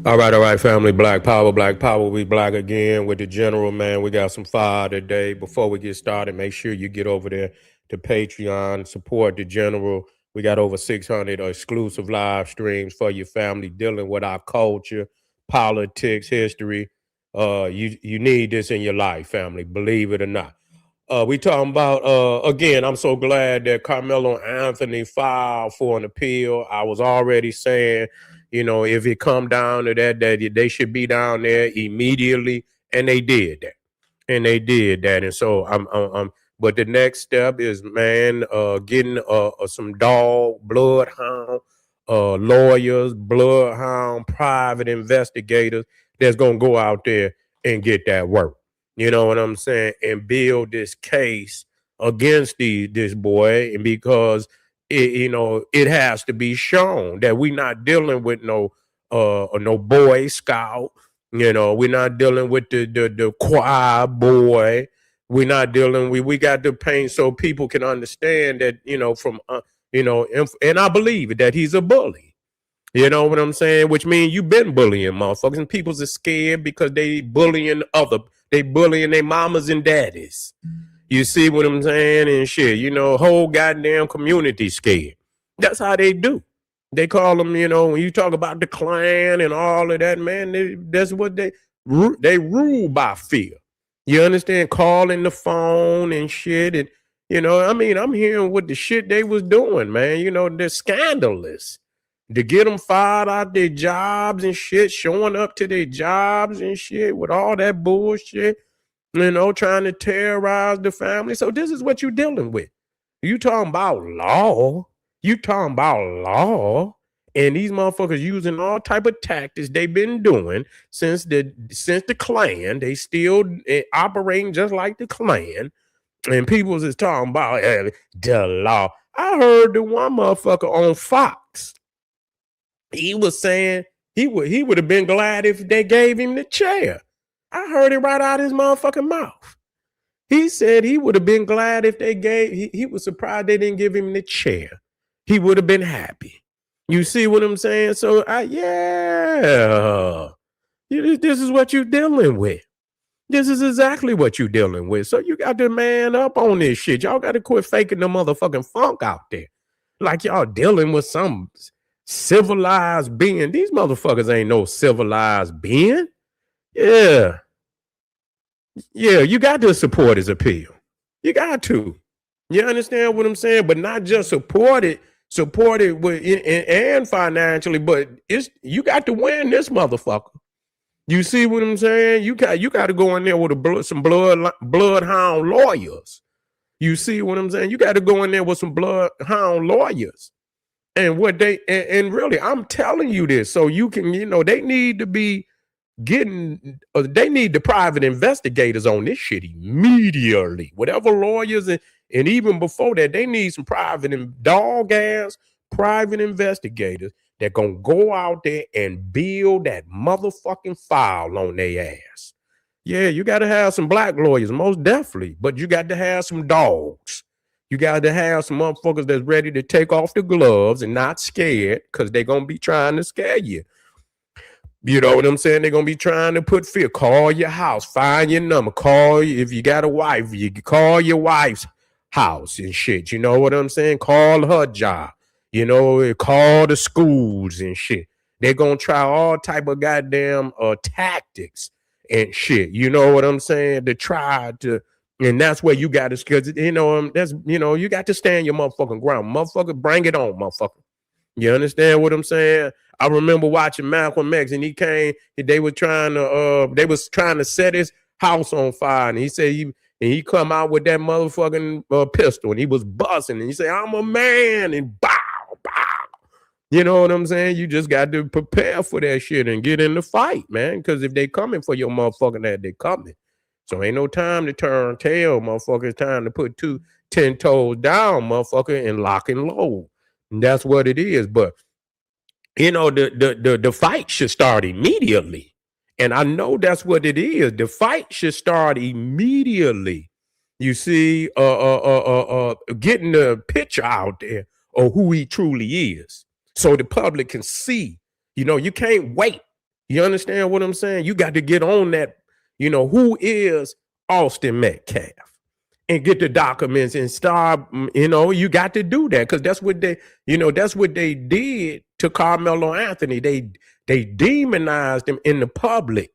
All right, family. Black Power, Black Power. We black again with the general, man. We got some fire today. Before we get started, make sure you get over there to Patreon, support the general. We got over 600 exclusive live streams for your family dealing with our culture, politics, history. You need this in your life, family. Believe it or not. We talking about again. I'm so glad that Carmelo Anthony filed for an appeal. I was already saying, if it come down to that they should be down there immediately, and they did that, and so but the next step is, man, getting some dog bloodhound lawyers, bloodhound private investigators that's gonna go out there and get that work. You know what I'm saying? And build this case against this boy, and because it has to be shown that we're not dealing with no Boy Scout. We're not dealing with the choir boy. We're not dealing. We got to paint so people can understand that from and I believe it, that he's a bully. You know what I'm saying? Which means you've been bullying motherfuckers, and people are scared because they bullying their mamas and daddies. You see what I'm saying? And shit, whole goddamn community scared. That's how they do. They call them, when you talk about the Klan and all of that, man, that's what they rule by fear. You understand? Calling the phone and shit. And, I'm hearing what the shit they was doing, man. They're scandalous to get them fired out their jobs and shit, showing up to their jobs and shit with all that bullshit, trying to terrorize the family. So this is what you're dealing with. You talking about law. You talking about law. And these motherfuckers using all type of tactics they've been doing since the Klan. They still operating just like the Klan. And people is talking about the law. I heard the one motherfucker on Fox. He was saying he would have been glad if they gave him the chair. I heard it right out of his motherfucking mouth. He said he would have been glad if they he was surprised they didn't give him the chair. He would have been happy. You see what I'm saying? So, yeah. This is what you're dealing with. This is exactly what you're dealing with. So you got to man up on this shit. Y'all got to quit faking the motherfucking funk out there. Like y'all dealing with some civilized being. These motherfuckers ain't no civilized being. Yeah. Yeah, you got to support his appeal. You got to. You understand what I'm saying? But not just support it with and financially, but you got to win this motherfucker. You see what I'm saying? You got to go in there with some bloodhound lawyers. You see what I'm saying? You got to go in there with some bloodhound lawyers. And what and really, I'm telling you this so you can, they need to be they need the private investigators on this shit immediately. Whatever lawyers and even before that, they need some private and dog ass private investigators that gonna go out there and build that motherfucking file on their ass. Yeah, you got to have some black lawyers, most definitely, but you got to have some dogs. You got to have some motherfuckers that's ready to take off the gloves and not scared, because they're gonna be trying to scare you. You know what I'm saying? They're going to be trying to put fear. Call your house. Find your number. If you got a wife, you call your wife's house and shit. You know what I'm saying? Call her job. Call the schools and shit. They're going to try all type of goddamn tactics and shit. You know what I'm saying? To try to, and that's where you got to, because, you got to stand your motherfucking ground. Motherfucker, bring it on, motherfucker. You understand what I'm saying? I remember watching Malcolm X, and they was trying to set his house on fire, and he said he come out with that motherfucking pistol, and he was busting, and he said, "I'm a man," and bow, bow. You know what I'm saying? You just got to prepare for that shit and get in the fight, man. Because if they coming for your motherfucking ass, they coming. So ain't no time to turn tail, motherfucker. It's time to put 10 toes down, motherfucker, and lock and load. And that's what it is. But the fight should start immediately. And I know that's what it is. The fight should start immediately. You see, getting the picture out there of who he truly is, so the public can see You can't wait. You understand what I'm saying? You got to get on that. Who is Austin Metcalf? And get the documents and start, you got to do that because that's what they did to Carmelo Anthony. They demonized him in the public.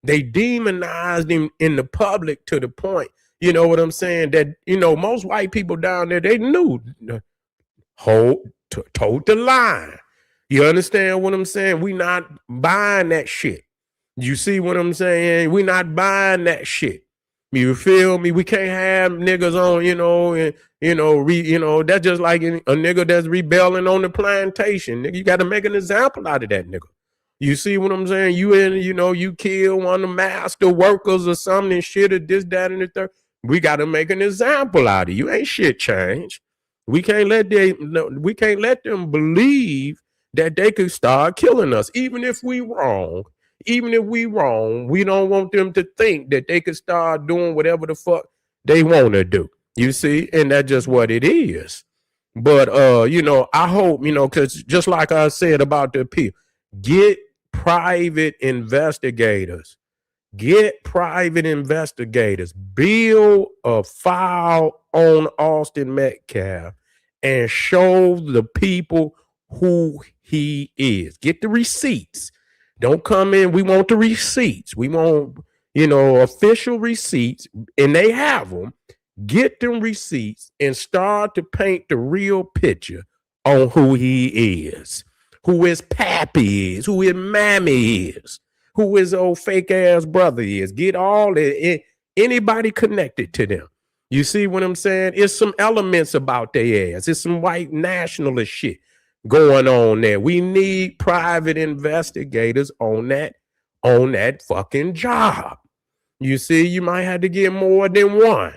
They demonized him in the public to the point, you know what I'm saying, that, most white people down there, they knew, told the line. You understand what I'm saying? We not buying that shit. You see what I'm saying? We not buying that shit. You feel me? We can't have niggas on, and that's just like a nigga that's rebelling on the plantation. Nigga, you got to make an example out of that nigga. You see what I'm saying? You kill one of the master workers or something and shit or this, that, and the third. We got to make an example out of you. Ain't shit changed. We can't let them believe that they could start killing us, even if we wrong. Even if we wrong, we don't want them to think that they could start doing whatever the fuck they want to do. You see? And that's just what it is. But I hope, because just like I said about the people, get private investigators. Get private investigators. Build a file on Austin Metcalf and show the people who he is. Get the receipts. Don't come in. We want the receipts. We want, official receipts, and they have them. Get them receipts and start to paint the real picture on who he is, who his pappy is, who his mammy is, who his old fake ass brother is. Get all anybody connected to them. You see what I'm saying? It's some elements about their ass. It's some white nationalist shit going on there. We need private investigators on that fucking job. You see, you might have to get more than one.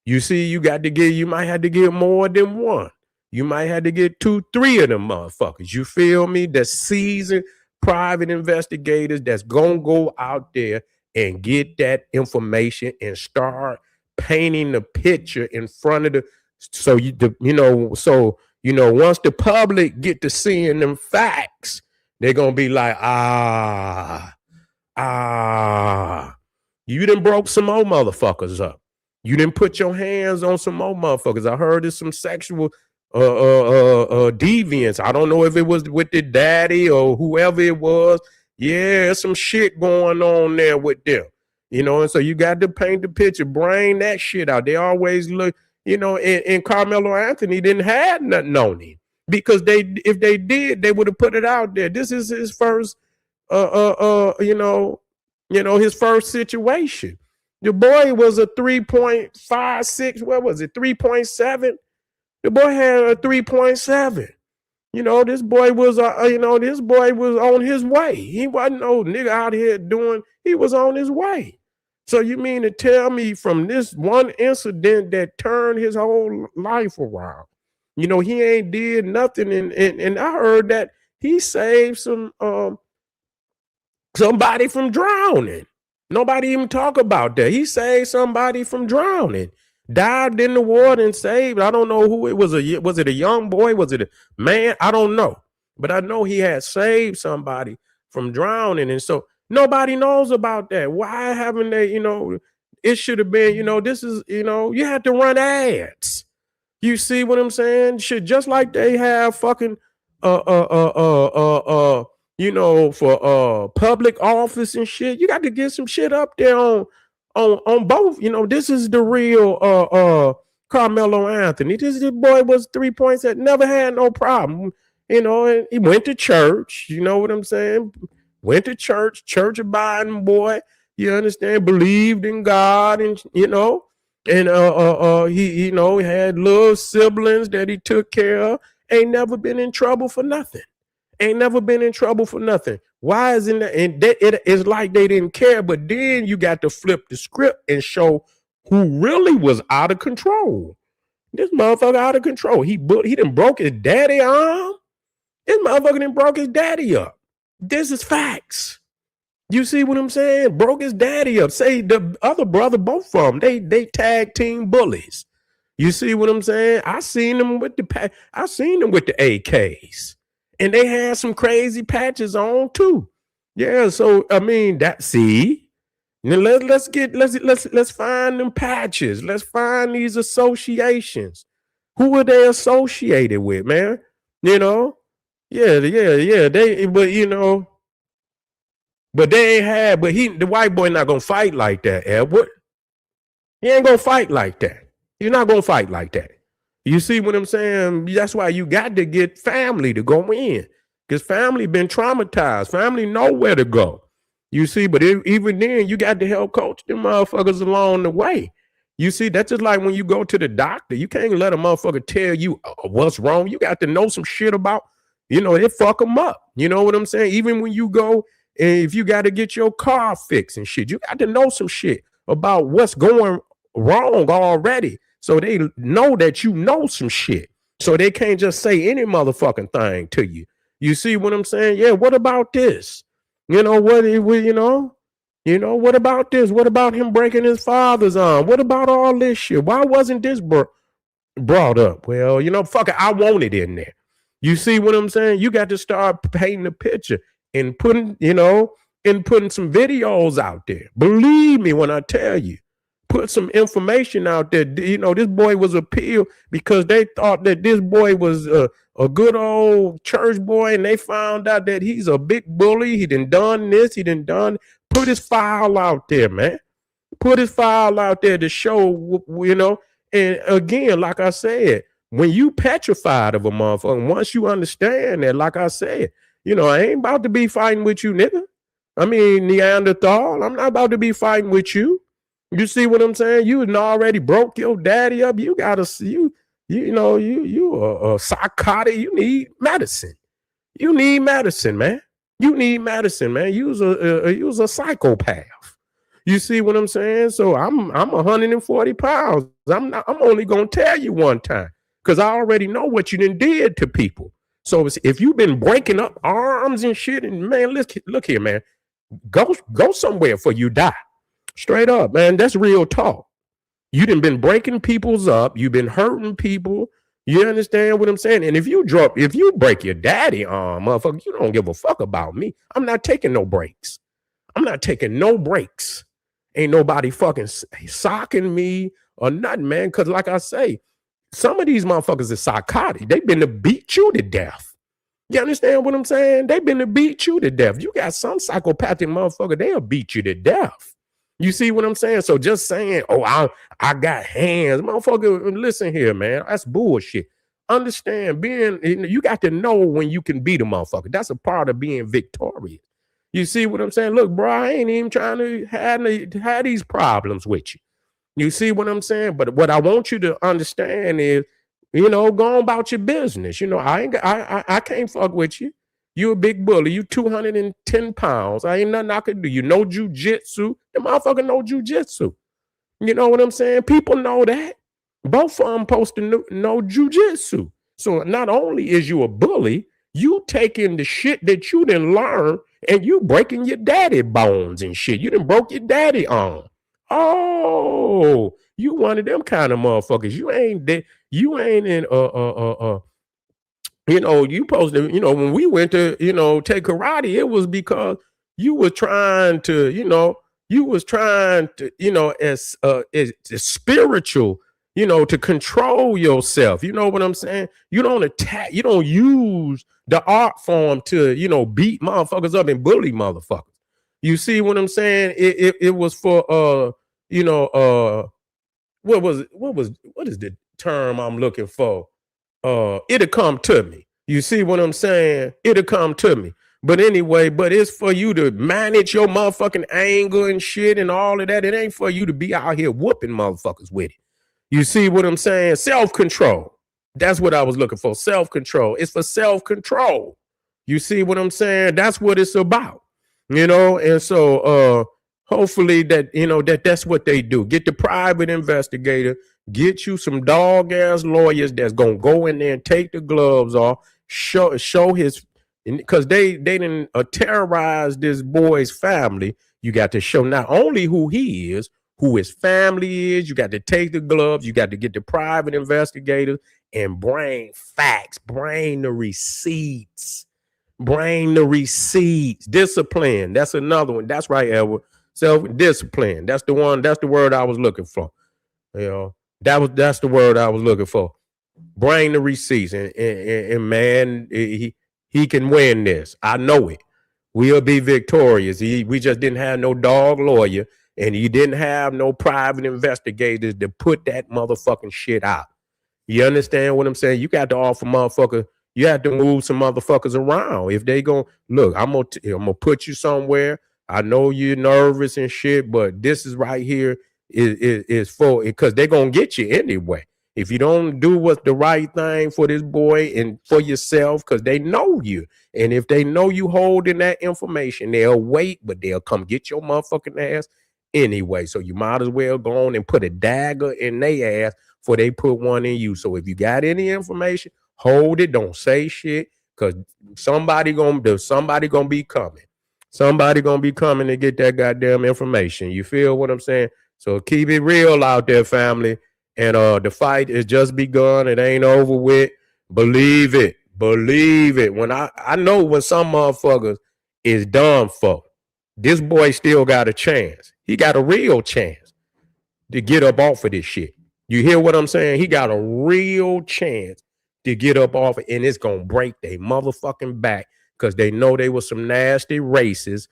You see, you might have to get more than one. You might have to get 2, 3 of them motherfuckers. You feel me? The seasoned private investigators that's gonna go out there and get that information and start painting the picture in front of once the public get to seeing them facts, they're gonna be like, you done broke some more motherfuckers up. You didn't put your hands on some more motherfuckers. I heard there's some sexual deviance. I don't know if it was with the daddy or whoever it was. Yeah, some shit going on there with them. And so you got to paint the picture, bring that shit out. They always look, and Carmelo Anthony didn't have nothing on him because if they did, they would have put it out there. This is his first, his first situation. The boy was a 3.56. What was it? 3.7. The boy had a 3.7. This boy was, on his way. He wasn't no nigga out here he was on his way. So you mean to tell me from this one incident that turned his whole life around, he ain't did nothing. And I heard that he saved somebody from drowning. Nobody even talk about that. He saved somebody from drowning. Dived in the water and saved. I don't know who it was. Was it a young boy? Was it a man? I don't know. But I know he had saved somebody from drowning. And so nobody knows about that. Why haven't they, it should have been, this is, you had to run ads. You see what I'm saying? Shit, just like they have fucking for public office and shit. You got to get some shit up there on both. This is the real Carmelo Anthony. This boy was 3 points that never had no problem. And he went to church. You know what I'm saying? Went to church abiding boy. You understand? Believed in God, and he had little siblings that he took care of. Ain't never been in trouble for nothing. Why isn't that? And it's like they didn't care. But then you got to flip the script and show who really was out of control. This motherfucker out of control. He done broke his daddy arm. This motherfucker done broke his daddy up. This is facts. You see what I'm saying? Broke his daddy up. Say the other brother, both of them, they tag team bullies. You see what I'm saying? I seen them with the AKs. And they had some crazy patches on too. Yeah, so I mean now let's find them patches. Let's find these associations. Who are they associated with, man? You know? Yeah. But they ain't had, but the white boy not gonna fight like that, Edward. He ain't gonna fight like that. He's not gonna fight like that. You see what I'm saying? That's why you got to get family to go in. Because family been traumatized. Family know where to go. You see, but even then, you got to help coach them motherfuckers along the way. You see, that's just like when you go to the doctor. You can't let a motherfucker tell you what's wrong. You got to know some shit about, it fuck them up. You know what I'm saying? Even when you go, and if you got to get your car fixed and shit, you got to know some shit about what's going wrong already. So they know that you know some shit. So they can't just say any motherfucking thing to you. You see what I'm saying? Yeah, what about this? What about this? What about him breaking his father's arm? What about all this shit? Why wasn't this brought up? Well, fuck it, I want it in there. You see what I'm saying? You got to start painting a picture and putting some videos out there. Believe me when I tell you. Put some information out there. This boy was appealed because they thought that this boy was a good old church boy, and they found out that he's a big bully. He done this. He done. Put his file out there, man. Put his file out there to show, And again, like I said, when you petrified of a motherfucker, once you understand that, like I said, I ain't about to be fighting with you, nigga. I mean, Neanderthal, I'm not about to be fighting with you. You see what I'm saying? You already broke your daddy up. You gotta you a psychotic. You need medicine. You need medicine, man. You need medicine, man. You was a psychopath. You see what I'm saying? So I'm 140 pounds. I'm only gonna tell you one time because I already know what you did to people. So if you've been breaking up arms and shit, and man, look here, man, go somewhere before you die. Straight up, man. That's real talk. You done been breaking people's up. You've been hurting people. You understand what I'm saying? And if you break your daddy arm, motherfucker, you don't give a fuck about me. I'm not taking no breaks. I'm not taking no breaks. Ain't nobody fucking socking me or nothing, man. Because like I say, some of these motherfuckers are psychotic. They been to beat you to death. You understand what I'm saying? They been to beat you to death. You got some psychopathic motherfucker, they'll beat you to death. You see what I'm saying? So just saying, I got hands, motherfucker, listen here, man. That's bullshit. Understand, you got to know when you can beat a motherfucker. That's a part of being victorious. You see what I'm saying? Look, bro, I ain't even trying to have these problems with you. You see what I'm saying? But what I want you to understand is, go on about your business. I can't fuck with you. You a big bully. You 210 pounds. I ain't nothing I could do. You know jujitsu. The motherfucker know jujitsu. You know what I'm saying? People know that. Both of them supposed to know jujitsu. So not only is you a bully, you taking the shit that you didn't learn and you breaking your daddy bones and shit. You done broke your daddy arm. Oh, you one of them kind of motherfuckers. You ain't in you supposed to, when we went to, take karate, it was because you were trying to, as spiritual, to control yourself. You know what I'm saying? You don't attack, you don't use the art form to, beat motherfuckers up and bully motherfuckers. You see what I'm saying? It was for what is the term I'm looking for? It'll come to me. You see what I'm saying? It'll come to me. But anyway, it's for you to manage your motherfucking anger and shit and all of that. It ain't for you to be out here whooping motherfuckers with it. You see what I'm saying? Self-control. That's what I was looking for. Self-control. It's for self-control. You see what I'm saying? That's what it's about. And so hopefully that's what they do. Get the private investigator, get you some dog ass lawyers that's gonna go in there and take the gloves off, show his, because they didn't terrorize this boy's family. You got to show not only who he is, who his family is. You got to take the gloves. You got to get the private investigators and bring facts, bring the receipts. Bring the receipts. Discipline. That's another one. That's right, Edward. Self-discipline. That's the one. That's the word I was looking for. You know, that's the word I was looking for. Bring the receipts, and man, he can win this. I know it. We'll be victorious. We just didn't have no dog lawyer, and you didn't have no private investigators to put that motherfucking shit out. You understand what I'm saying? You got to offer motherfucker. You have to move some motherfuckers around. If they go, look, I'm gonna put you somewhere. I know you're nervous and shit, but this is right here is for, because they're gonna get you anyway. If you don't do what's the right thing for this boy and for yourself, because they know you. And if they know you holding that information, they'll wait, but they'll come get your motherfucking ass anyway. So you might as well go on and put a dagger in their ass before they put one in you. So if you got any information, hold it. Don't say shit, because somebody gonna be coming. Somebody gonna be coming to get that goddamn information. You feel what I'm saying? So keep it real out there, family. And the fight is just begun. It ain't over with. Believe it. Believe it. When I know when some motherfuckers is done for, this boy still got a chance. He got a real chance to get up off of this shit. You hear what I'm saying? He got a real chance to get up off it, and it's gonna break their motherfucking back, because they know they were some nasty racists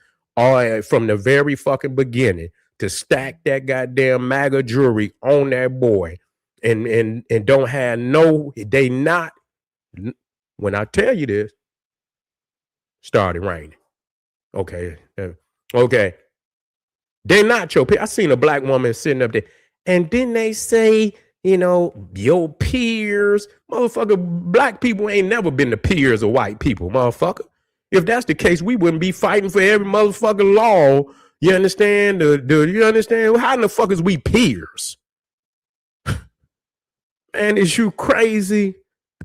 from the very fucking beginning, to stack that goddamn MAGA jury on that boy, and don't have no, they not, when I tell you this, started raining. Okay. Okay. They're not your peers. I seen a black woman sitting up there, and then they say, your peers, motherfucker, black people ain't never been the peers of white people, motherfucker. If that's the case, we wouldn't be fighting for every motherfucking law. You understand? You understand? How in the fuck is we peers? Man, is you crazy?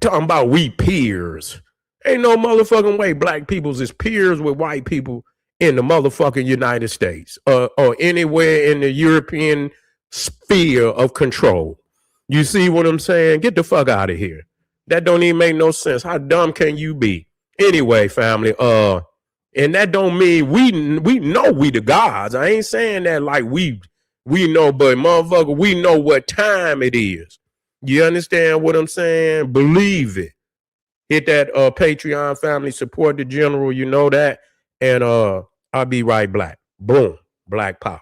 Talking about we peers. Ain't no motherfucking way black people's is peers with white people in the motherfucking United States or anywhere in the European sphere of control. You see what I'm saying? Get the fuck out of here. That don't even make no sense. How dumb can you be? Anyway, family, and that don't mean we know we the gods. I ain't saying that like we know, but motherfucker, we know what time it is. You understand what I'm saying? Believe it. Hit that Patreon, family, support the general, you know that. And I'll be right back. Boom. Black power.